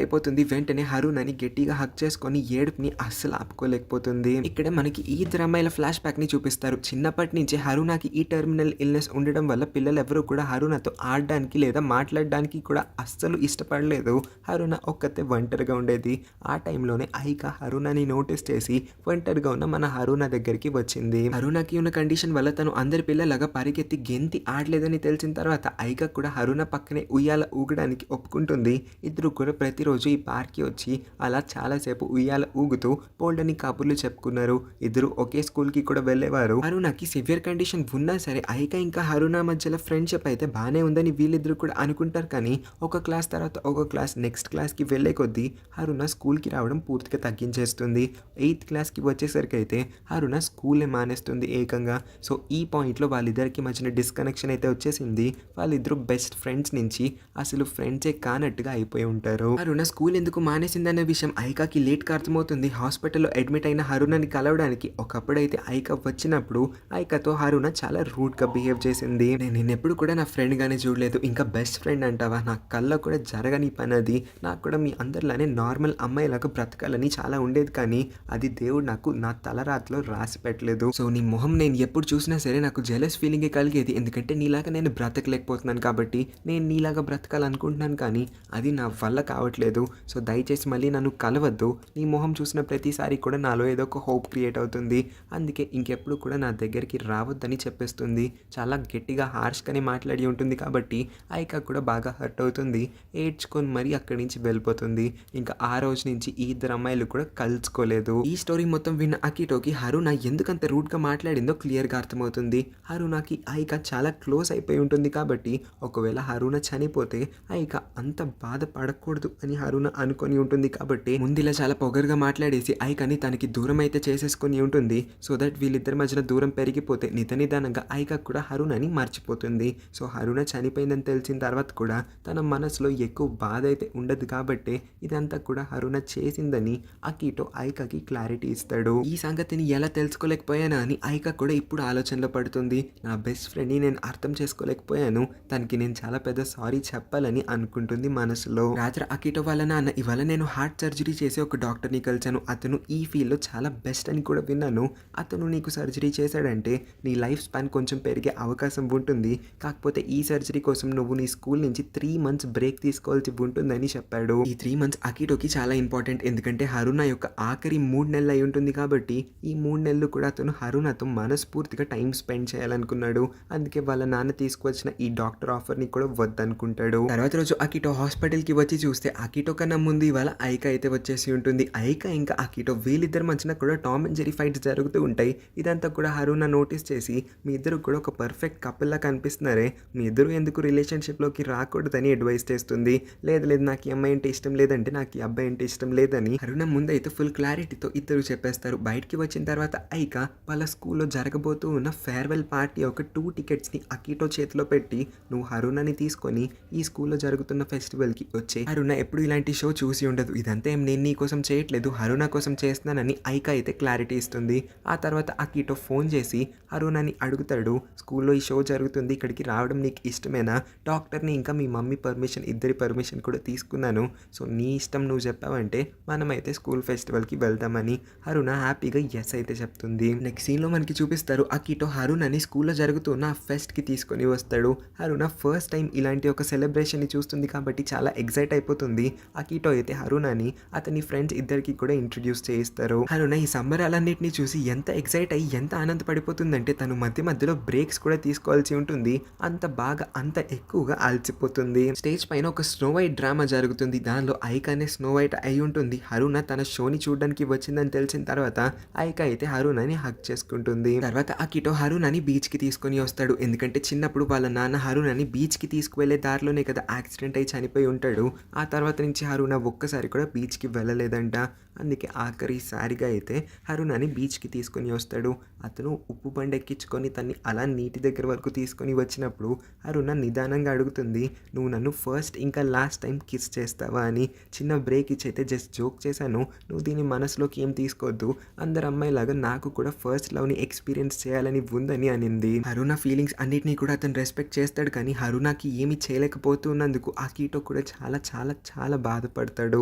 అయిపోతుంది. వెంటనే హరునని గట్టిగా హక్ చేసుకొని ఏడుపుని అస్సలు ఆపుకోలేకపోతుంది. ఇక్కడ మనకి ఈ డ్రామాల ఫ్లాష్ బ్యాక్ ని చూపిస్తారు. చిన్నప్పటి నుంచి హరునాకి ఈ టెర్మినల్ ఇల్నెస్ ఉండడం వల్ల పిల్లలెవరూ కూడా హరునాతో ఆడడానికి లేదా మాట్లాడడానికి కూడా అస్సలు ఇష్టపడలేదు. హరున ఒక్కతే ఒంటరిగా ఉండేది. ఆ టైంలోనే ఐకా హరునాని నోటీస్ చేసి ఒంటరిగా ఉన్న మన హరునా దగ్గరికి వచ్చింది. హరునాకి ఉన్న కండిషన్ వల్ల తను అందరి పిల్లలాగా పరిగెత్తి గెంతి ఆడలేదని తెలిసిన తర్వాత ఐకా కూడా హరున పక్కనే ఉయ్యాల ఊగడానికి ఒప్పుకుంటుంది. ఇద్దరు కూడా ప్రతిరోజు ఈ పార్క్కి వచ్చి అలా చాలాసేపు ఉయ్యాల ఊగుతూ బోల్డని కబుర్లు చెప్పుకున్నారు. ఇద్దరు ఒకే స్కూల్కి కూడా వెళ్ళేవారు. హరునాకి సివియర్ కండిషన్ ఉన్నా సరే ఐకా ఇంకా హరునా మధ్యలో ఫ్రెండ్షిప్ అయితే బాగానే ఉందని వీళ్ళిద్దరు కూడా అనుకుంటారు. కానీ ఒక క్లాస్ తర్వాత ఒక క్లాస్ నెక్స్ట్ క్లాస్కి వెళ్ళే కొద్దీ హరునా స్కూల్కి రావడం పూర్తిగా తగ్గించేస్తుంది. 8th క్లాస్కి వచ్చేసరికి అయితే హరునా స్కూలే మానేస్తుంది ఏకంగా. సో ఈ పాయింట్లో వాళ్ళిద్దరికి మధ్యన డిస్కనెక్షన్ అయితే వచ్చేసింది. వాళ్ళిద్దరు బెస్ట్ ఫ్రెండ్స్ నుంచి అసలు ఫ్రెండ్సే కానట్టుగా అయిపోయి ఉంటారు. హరునా స్కూల్ ఎందుకు మానేసిందనే విషయం ఐకాకి లేట్గా అర్థమవుతుంది. హాస్పిటల్లో అడ్మిట్ అయిన హరునాని కలవడానికి ఒకప్పుడైతే ఐకా వచ్చినప్పుడు ఐకాతో హరునా చాలా రూడ్గా బిహేవ్ చేసింది. నేను నిన్నెప్పుడు కూడా నా ఫ్రెండ్గానే చూడలేదు, ఇంకా బెస్ట్ ఫ్రెండ్ అంటావా, నా కళ్ళ కూడా జరగని పని అది. నాకు కూడా మీ అందరిలానే నార్మల్ అమ్మాయిలాగా బ్రతకాలని చాలా ఉండేది, కానీ అది దేవుడు నాకు నా తలరాతలో రాసి పెట్టలేదు. సో నీ మొహం నేను ఎప్పుడు చూసినా సరే నాకు జెలస్ ఫీలింగే కలిగేది, ఎందుకంటే నీలాగా నేను బ్రతకలేకపోతున్నాను కాబట్టి. నేను నీలాగా బ్రతకాలనుకుంటున్నాను కానీ అది నా వల్ల కావట్లేదు. సో దయచేసి మళ్ళీ నన్ను కలవద్దు. నీ మొహం చూసిన ప్రతిసారి కూడా నాలో ఏదో ఒక హోప్ క్రియేట్ అవుతుంది, అందుకే ఇంకెప్పుడు కూడా నా దగ్గరికి రావద్దని చెప్పేస్తుంది. చాలా గట్టిగా హార్ష్గానే మాట్లాడి ఉంటుంది కాబట్టి ఐకా కూడా బాగా హర్ట్ అవుతుంది. ఏడ్చుకొని మరీ అక్కడి నుంచి వెళ్ళిపోతుంది. ఇంకా ఆ రోజు నుంచి ఈ ఇద్దరు అమ్మాయిలు కూడా కలుసుకోలేదు. ఈ స్టోరీ మొత్తం విన్న అకీటోకి హరునా ఎందుకంత రూడ్గా మాట్లాడిందో క్లియర్గా అర్థమవుతుంది. హరునాకి ఐకా చాలా క్లోజ్ అయిపోయి ఉంటుంది కాబట్టి ఒకవేళ హరునా చనిపోతే ఐకా అంత బాధపడకూడదు అని హరునా అనుకొని ఉంటుంది కాబట్టి ముందులా చాలా పొగరుగా మాట్లాడేసి ఐకాని తనకి దూరం అయితే చేసేసుకొని ఉంటుంది. సో దట్ వీళ్ళిద్దరి మధ్యన దూరం పెరిగిపోతే నిదానంగా ఐకా కూడా హరునాని మర్చిపోతుంది. సో హరునా చనిపోయిందని తెలిసిన తర్వాత కూడా తన మనసులో ఎక్కువ బాధ అయితే ఉండదు కాబట్టి ఇదంతా కూడా హరునా చేసిందని అకీటో ఐకాకి క్లారిటీ ఇస్తాడు. ఈ సంగతిని ఎలా తెలుసుకోలేకపోయానా అని ఐకా కూడా ఇప్పుడు ఆలోచనలో పడుతుంది. నా బెస్ట్ ఫ్రెండ్ని నేను అర్థం చేసుకోలేకపోయాను, తనకి నేను చాలా పెద్ద సారీ చెప్పాలని అనుకుంటుంది మనసులో. రాత్రి అకీటో వాళ్ళ నాన్న ఇవాళ నేను హార్ట్ సర్జరీ చేసే ఒక డాక్టర్ని కలిసాను, అతను ఈ ఫీల్డ్లో చాలా బెస్ట్ అని కూడా విన్నాను. అతను నీకు సర్జరీ చేశాడంటే నీ లైఫ్ స్పాన్ కొంచెం పెరిగే అవకాశం ఉంటుంది, కాకపోతే ఈ సర్జరీ కోసం నువ్వు నీ స్కూల్ నుంచి 3 months బ్రేక్ తీసుకోవాల్సి ఉంటుందని చెప్పాడు. ఈ 3 months అకీటోకి చాలా ఇంపార్టెంట్, ఎందుకంటే హరునా యొక్క ఆఖరి 3 నెలలు అయి ఉంటుంది కాబట్టి ఈ 3 నెలలు కూడా అతను హరునాతో మనస్ఫూర్తిగా టైం స్పెండ్ చేయాలనుకున్నాడు. అందుకే వాళ్ళ నాన్న తీసుకువచ్చిన ఈ డాక్టర్ ఆఫర్ని కూడా వద్దనుకుంటాడు. తర్వాత రోజు అకీటో హాస్పిటల్కి వచ్చి చూస్తే అకీటో కన్నా ముందు ఇవాళ ఐకా అయితే వచ్చేసి ఉంటుంది. ఐకా ఇంకా అకీటో వీళ్ళిద్దరి మధ్యన కూడా టామ్ అండ్ జెరీ ఫైట్స్ జరుగుతూ ఉంటాయి. ఇదంతా కూడా హరునా నోటీస్ చేసి మీ ఇద్దరు కూడా ఒక పర్ఫెక్ట్ కపుల్లా కనిపిస్తున్నారే, మీ ఇద్దరు ఎందుకు రిలేషన్షిప్లోకి రాకూడదని అడ్వైస్ చేస్తుంది. లేదు నాకు ఈ అమ్మాయి అంటే ఇష్టం లేదంటే నాకు ఈ అబ్బాయి అంటే ఇష్టం లేదని హరునా ముందైతే ఫుల్ క్లారిటీతో ఇద్దరు చెప్పేస్తారు. బయటికి వచ్చిన తర్వాత ఐకా వాళ్ళ స్కూల్లో జరగబోతూ ఉన్న ఫేర్వెల్ పార్టీ ఒక 2 ticketsని అకీటో చేతిలో పెట్టి నువ్వు హరునాని తీసుకొని ఈ స్కూల్లో జరుగుతున్న ఫెస్టివల్కి వచ్చే. హరునా ఎప్పుడు ఇలాంటి షో చూసి ఉండదు, ఇదంతా ఏం నేను నీ కోసం చేయట్లేదు హరునా కోసం చేస్తున్నానని ఐకా అయితే క్లారిటీ ఇస్తుంది. ఆ తర్వాత అకీటో ఫోన్ చేసి హరునాని అడుగుతాడు, స్కూల్లో ఈ షో జరుగుతుంది, ఇక్కడికి రావడం నీకు ఇష్టమేనా? డాక్టర్ని ఇంకా మీ మమ్మీ పర్మిషన్ ఇద్దరి పర్మిషన్ కూడా తీసుకున్నాను, సో నీ ఇష్టం నువ్వు చెప్పావంటే మనమైతే స్కూల్ ఫెస్టివల్కి వెళ్దామని హరునా హ్యాపీగా ఎస్ అయితే చెప్తుంది. నెక్స్ట్ సీన్లో మనకి చూపిస్తారు అకీటో హరునాని స్కూల్లో జరుగుతున్న ఫెస్ట్కి తీసుకొని వస్తాడు. హరునా ఫస్ట్ టైం ఇలాంటి ఒక సెలబ్రేషన్ని చూస్తుంది కాబట్టి చాలా ఎగ్జైట్ అయిపోతుంది. అకీటో అయితే హరునాని అతని ఫ్రెండ్స్ ఇద్దరికి కూడా ఇంట్రడ్యూస్ చేయిస్తారు. హరునా ఈ సంబరాలన్నింటినీ చూసి ఎంత ఎగ్జైట్ అయ్యి ఎంత ఆనందపడిపోతుందంటే తను మధ్యలో బ్రేక్స్ కూడా తీసుకోవాల్సి ఉంటుంది. అంత బాగా అంత ఎక్కువగా అలసిపోతుంది. అయిపోతుంది. స్టేజ్ పైన ఒక స్నో వైట్ డ్రామా జరుగుతుంది. దానిలో ఐక అనే స్నో వైట్ అయి ఉంటుంది. హరుణ తన షోని చూడడానికి వచ్చిందని తెలిసిన తర్వాత ఐక అయితే హరుణని హగ్ చేసుకుంటుంది. తర్వాత అకిటో హరుణని బీచ్ కి తీసుకొని వస్తాడు. ఎందుకంటే చిన్నప్పుడు వాళ్ళ నాన్న హరుణని బీచ్ కి తీసుకువెళ్లే దారిలోనే కదా యాక్సిడెంట్ అయి చనిపోయి ఉంటాడు. ఆ తర్వాత నుంచి హరుణ ఒక్కసారి కూడా బీచ్ కి వెళ్ళలేదంట. అందుకే ఆఖరిసారిగా అయితే హరుణని బీచ్ కి తీసుకొని వస్తాడు. అతను ఉప్పు బండి ఎక్కించుకొని తన్ని అలా నీటి దగ్గర వరకు తీసుకొని వచ్చినప్పుడు హరుణ నిదానంగా అడుగుతుంది, నువ్వు నన్ను ఫస్ట్ ఇంకా లాస్ట్ టైం కిస్ చేస్తావా అని. చిన్న బ్రేక్ ఇచ్చైతే జస్ట్ జోక్ చేశాను, నువ్వు దీన్ని మనసులోకి ఏం తీసుకోవద్దు, అందరు అమ్మాయిలాగా నాకు కూడా ఫస్ట్ లవ్ని ఎక్స్పీరియన్స్ చేయాలని ఉందని అనింది. హరుణ ఫీలింగ్స్ అన్నిటినీ కూడా అతను రెస్పెక్ట్ చేస్తాడు. కానీ హరుణకి ఏమి చేయలేకపోతున్నందుకు అకీటో కూడా చాలా చాలా చాలా బాధపడతాడు.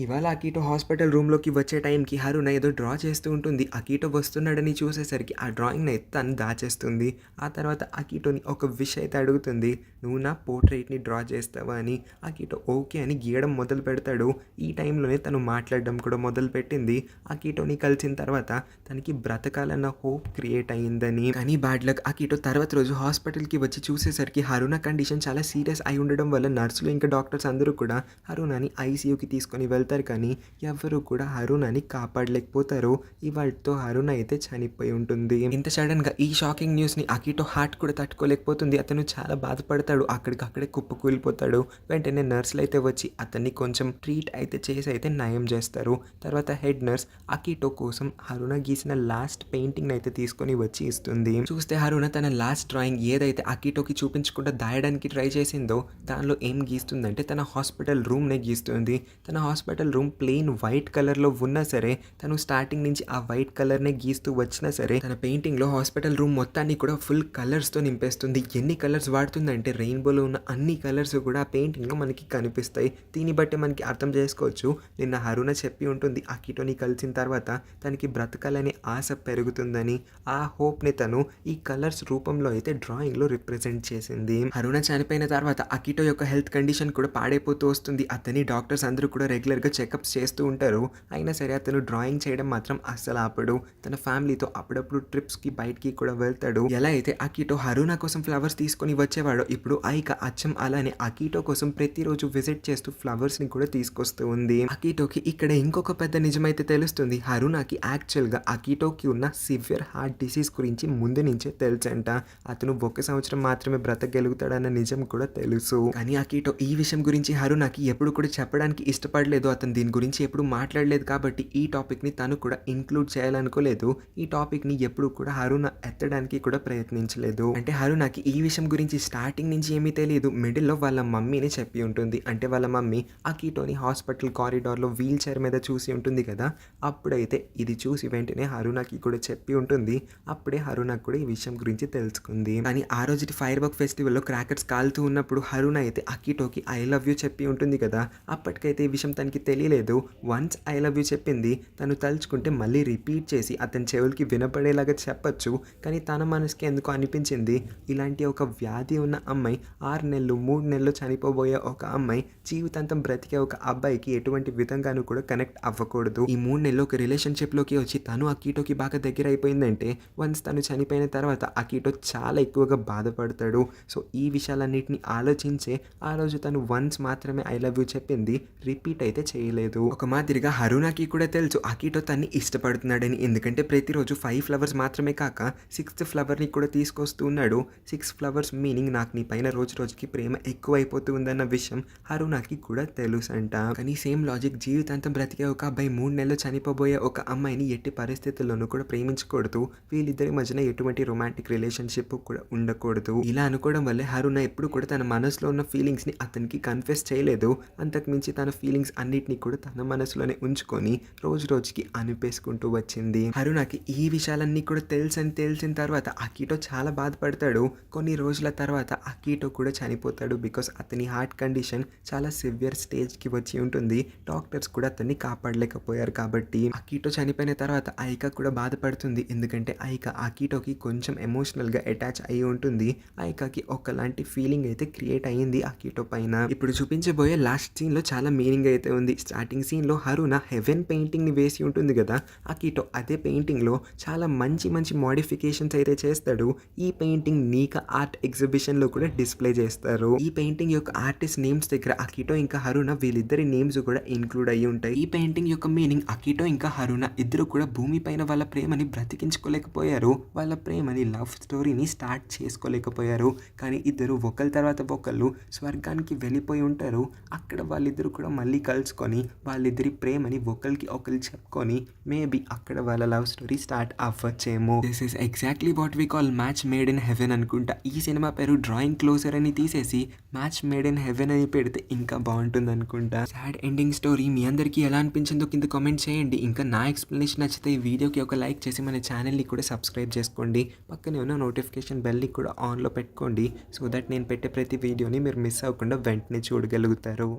ఇవాళ అకీటో హాస్పిటల్ రూమ్ లోకి వచ్చే టైంకి హరుణ ఏదో డ్రా చేస్తూ ఉంటుంది. అకీటో వస్తున్నాడని చూసేసరికి ఆ డ్రాయింగ్ అయితే తను దాచేస్తుంది. ఆ తర్వాత అకీటోని ఒక విష్ అయితే అడుగుతుంది, నువ్వు నా పోర్ట్రేట్ని డ్రా చేస్తావా అని. అకీటో ఓకే అని గీయడం మొదలు పెడతాడు. ఈ టైంలోనే తను మాట్లాడడం కూడా మొదలు పెట్టింది. అకీటోని కలిసిన తర్వాత తనకి బ్రతకాలన్న హోప్ క్రియేట్ అయ్యిందని. కానీ బ్యాడ్ లక్, అకీటో తర్వాత రోజు హాస్పిటల్కి వచ్చి చూసేసరికి హరుణ కండిషన్ చాలా సీరియస్ అయి ఉండడం వల్ల నర్సులు ఇంకా డాక్టర్స్ అందరూ కూడా హరుణని ఐసీయూకి తీసుకొని వెళ్తారు. కానీ ఎవరు కూడా హరుణని కాపాడలేకపోతారు. ఇవాళతో హరుణ అయితే చనిపోయి ఉంటుంది. ఇంత సడన్ గా ఈ షాకింగ్ న్యూస్ ని అకీటో హార్ట్ కూడా తట్టుకోలేకపోతుంది. అతను చాలా బాధపడతాడు. అక్కడికక్కడే కుప్పకూలిపోతాడు. వెంటనే నర్సులు అయితే వచ్చి అతన్ని కొంచెం ట్రీట్ అయితే చేసి అయితే నయం చేస్తారు. తర్వాత హెడ్ నర్స్ అకీటో కోసం హరుణ గీసిన లాస్ట్ పెయింటింగ్ అయితే తీసుకొని వచ్చి ఇస్తుంది. చూస్తే హరుణ తన లాస్ట్ డ్రాయింగ్ ఏదైతే అకీటోకి చూపించకుండా దాయడానికి ట్రై చేసిందో దానిలో ఏం గీస్తుందంటే తన హాస్పిటల్ రూమ్ నే గీస్తుంది. తన hospital room plain white colour లో ఉన్నా సరే తను స్టార్టింగ్ నుంచి ఆ వైట్ కలర్ నే గీస్తూ వచ్చినా సరే తన పెయింటింగ్ లో హాస్పిటల్ రూమ్ మొత్తాన్ని కూడా ఫుల్ కలర్స్ తో నింపేస్తుంది. ఎన్ని కలర్స్ వాడుతుందంటే రెయిన్బోలో ఉన్న అన్ని కలర్స్ కూడా ఆ పెయింటింగ్ లో మనకి కనిపిస్తాయి. దీన్ని బట్టి మనకి అర్థం చేసుకోవచ్చు, నిన్న హరుణ చెప్పి ఉంటుంది అకీటోని కలిసిన తర్వాత తనకి బ్రతకాలనే ఆశ పెరుగుతుందని. ఆ హోప్ ని తను ఈ కలర్స్ రూపంలో అయితే డ్రాయింగ్ లో రిప్రజెంట్ చేసింది. హరుణ చనిపోయిన తర్వాత అకీటో యొక్క హెల్త్ కండిషన్ కూడా పాడైపోతూ వస్తుంది. అతని డాక్టర్స్ అందరూ కూడా రెగ్యులర్ గా చెకప్స్ చేస్తూ ఉంటారు. అయినా సరే అతను డ్రాయింగ్ చేయడం మాత్రం అస్సలు ఆపడు. తన ఫ్యామిలీతో అప్పుడప్పుడు ట్రిప్స్ కి బయటికి కూడా వెళ్తాడు. ఎలా అయితే అకీటో హరుణ కోసం ఫ్లవర్స్ తీసుకొని వచ్చేవాడో ఇప్పుడు ఐక అచ్చం అలానే అకీటో కోసం ప్రతిరోజు విజిట్ చేస్తూ ఫ్లవర్స్ ని కూడా తీసుకొస్తూ ఉంది. అకీటోకి ఇక్కడ ఇంకొక పెద్ద నిజమైతే తెలుస్తుంది. హరుణకి యాక్చువల్ గా అకీటోకి ఉన్న సివియర్ హార్ట్ డిసీజ్ గురించి ముందు నుంచే తెలుసంట. అతను 1 సంవత్సరం మాత్రమే బ్రతకగలుగుతాడన్న నిజం కూడా తెలుసు. కానీ అకీటో ఈ విషయం గురించి హరుణకి ఎప్పుడు కూడా చెప్పడానికి ఇష్టపడలేదు. అతను దీని గురించి ఎప్పుడు మాట్లాడలేదు కాబట్టి ఈ టాపిక్ ని తను కూడా ఇంక్లూడ్ చేయాలనుకోలేదు. ఈ టాపిక్ ని ఎప్పుడు కూడా హరుణ ఎత్తడానికి కూడా ప్రయత్నించలేదు. అంటే హరుణకి ఈ విషయం గురించి స్టార్టింగ్ నుంచి ఏమీ తెలియదు. మిడిల్ లో వాళ్ళ మమ్మీని చెప్పి ఉంటుంది. అంటే వాళ్ళ మమ్మీ అకీటోని హాస్పిటల్ కారిడార్ లో వీల్ చైర్ మీద చూసి ఉంటుంది కదా, అప్పుడైతే ఇది చూసి వెంటనే హరుణకి కూడా చెప్పి ఉంటుంది. అప్పుడే హరుణకి కూడా ఈ విషయం గురించి తెలుసుకుంది. కానీ ఆ రోజు ఫైర్ వర్క్ ఫెస్టివల్ లో క్రాకర్స్ కాలుతూ ఉన్నప్పుడు హరుణ అయితే అకీటోకి ఐ లవ్ యూ చెప్పి ఉంటుంది కదా, అప్పటికైతే ఈ విషయం తనకి తెలియలేదు. వన్స్ ఐ లవ్ యూ చెప్పింది తను తలుచుకుంటే మళ్ళీ రిపీట్ చేసి అతని చెవులకి వినపడేలాగా చెప్పచ్చు. కానీ తన మనసుకి ఎందుకు అనిపించింది, ఇలాంటి ఒక వ్యాధి ఉన్న అమ్మాయి 6 నెలలు 3 నెలలు చనిపోబోయే ఒక అమ్మాయి జీవితాంతం బ్రతికే ఒక అబ్బాయికి ఎటువంటి విధంగానూ కూడా కనెక్ట్ అవ్వకూడదు. ఈ 3 నెలలు ఒక రిలేషన్షిప్ లోకి వచ్చి తను అకీటోకి బాగా దగ్గర అయిపోయిందంటే వన్స్ తను చనిపోయిన తర్వాత అకీటో చాలా ఎక్కువగా బాధపడతాడు. సో ఈ విషయాలన్నిటిని ఆలోచించే ఆ రోజు తను వన్స్ మాత్రమే ఐ లవ్ యూ చెప్పింది, రిపీట్ అయితే చేయలేదు. ఒక మాదిరిగా హరుణకి కూడా తెలుసు అకీటో తన్ని ఇష్టపడుతున్నాడని. ఎందుకంటే ప్రతిరోజు 5 ఫ్లవర్స్ మాత్రమే కాక 6th ఫ్లవర్ ని కూడా తీసుకొస్తూ ఉన్నాడు. 6 ఫ్లవర్స్ మీనింగ్ నాకు నీ పైన రోజు రోజుకి ప్రేమ ఎక్కువ అయిపోతూ ఉందన్న విషయం హరుణకి కూడా తెలుసు అంట. కానీ సేమ్ లాజిక్, జీవితాంతం బ్రతికే ఒక అబ్బాయి 3 నెలలు చనిపోబోయే ఒక అమ్మాయిని ఎట్టి పరిస్థితుల్లోనూ కూడా ప్రేమించకూడదు. వీళ్ళిద్దరి మధ్యన ఎటువంటి రొమాంటిక్ రిలేషన్షిప్ కూడా ఉండకూడదు. ఇలా అనుకోవడం వల్లే హరుణ ఎప్పుడు కూడా తన మనసులో ఉన్న ఫీలింగ్స్ ని అతనికి కన్ఫెస్ చేయలేదు. అంతకు మించి తన ఫీలింగ్స్ అన్నిటినీ కూడా తన మనసులోనే ఉంచుకొని రోజు రోజుకి అనిపేసుకుంటూ వచ్చింది. హరుణకి ఈ విషయాలన్నీ కూడా తెలిసిన తర్వాత అకీటో చాలా బాధపడతాడు. కొన్ని రోజుల తర్వాత అకీటో కూడా చనిపోతాడు. బికాస్ అతని హార్ట్ కండిషన్ చాలా సివియర్ స్టేజ్ కి వచ్చి ఉంటుంది. డాక్టర్స్ కూడా అతన్ని కాపాడలేకపోయారు. కాబట్టి అకీటో చనిపోయిన తర్వాత ఐక కూడా బాధపడుతుంది. ఎందుకంటే ఐక అకీటోకి కొంచెం ఎమోషనల్ గా అటాచ్ అయి ఉంటుంది. ఐకకి ఒకలాంటి ఫీలింగ్ అయితే క్రియేట్ అయ్యింది అకీటో పైన. ఇప్పుడు చూపించబోయే లాస్ట్ సీన్ లో చాలా మీనింగ్ అయితే ఉంది. స్టార్టింగ్ సీన్ లో హరుణ హెవెన్ పెయింటింగ్ ని వేసి ఉంటుంది కదా, అకీటో అదే పెయింటింగ్ లో చాలా మంచి మంచి మోడిఫికేషన్స్ అయితే చేస్తాడు. ఈ పెయింటింగ్ నీకా ఆర్ట్ ఎగ్జిబిషన్ లో కూడా డిస్ప్లే చేస్తారు. ఈ పెయింటింగ్ యొక్క ఆర్టిస్ట్ నేమ్స్ దగ్గర అకిటో ఇంకా హరుణ వీళ్ళిద్దరి నేమ్స్ కూడా ఇంక్లూడ్ అయ్యి ఉంటాయి. ఈ పెయింటింగ్ యొక్క మీనింగ్ అకిటో ఇంకా హరుణ ఇద్దరు కూడా భూమి పైన వాళ్ళ ప్రేమని బ్రతికించుకోలేకపోయారు. వాళ్ళ ప్రేమని లవ్ స్టోరీని స్టార్ట్ చేసుకోలేకపోయారు. కానీ ఇద్దరు ఒకరి తర్వాత ఒకళ్ళు స్వర్గానికి వెళ్ళిపోయి ఉంటారు. అక్కడ వాళ్ళిద్దరు కూడా మళ్ళీ కలుసుకొని వాళ్ళిద్దరి ప్రేమని ఒకరికి ఒకరు చెప్పుకొని మేబీ అక్కడ వాళ్ళ లవ్ స్టోరీ స్టార్ట్ అవ్వచ్చేమో. This is exactly what we call match made in heaven అనుకుంటా. ఈ సినిమా పేరు డ్రాయింగ్ క్లోజర్ అని తీసేసి మ్యాచ్ మేడ్ ఇన్ హెవెన్ అని పెడితే ఇంకా బాగుంటుంది అనుకుంటా. సాడ్ ఎండింగ్ స్టోరీ మీ అందరికీ ఎలా అనిపించిందో కింద కామెంట్ చేయండి. ఇంకా నా ఎక్స్ప్లెనేషన్ నచ్చితే ఈ వీడియోకి ఒక లైక్ చేసి మన ఛానల్ని కూడా సబ్స్క్రైబ్ చేసుకోండి. పక్కనే ఉన్న నోటిఫికేషన్ బెల్ని కూడా ఆన్లో పెట్టుకోండి. సో దట్ నేను పెట్టే ప్రతి వీడియోని మీరు మిస్ అవ్వకుండా వెంటనే చూడగలుగుతారు.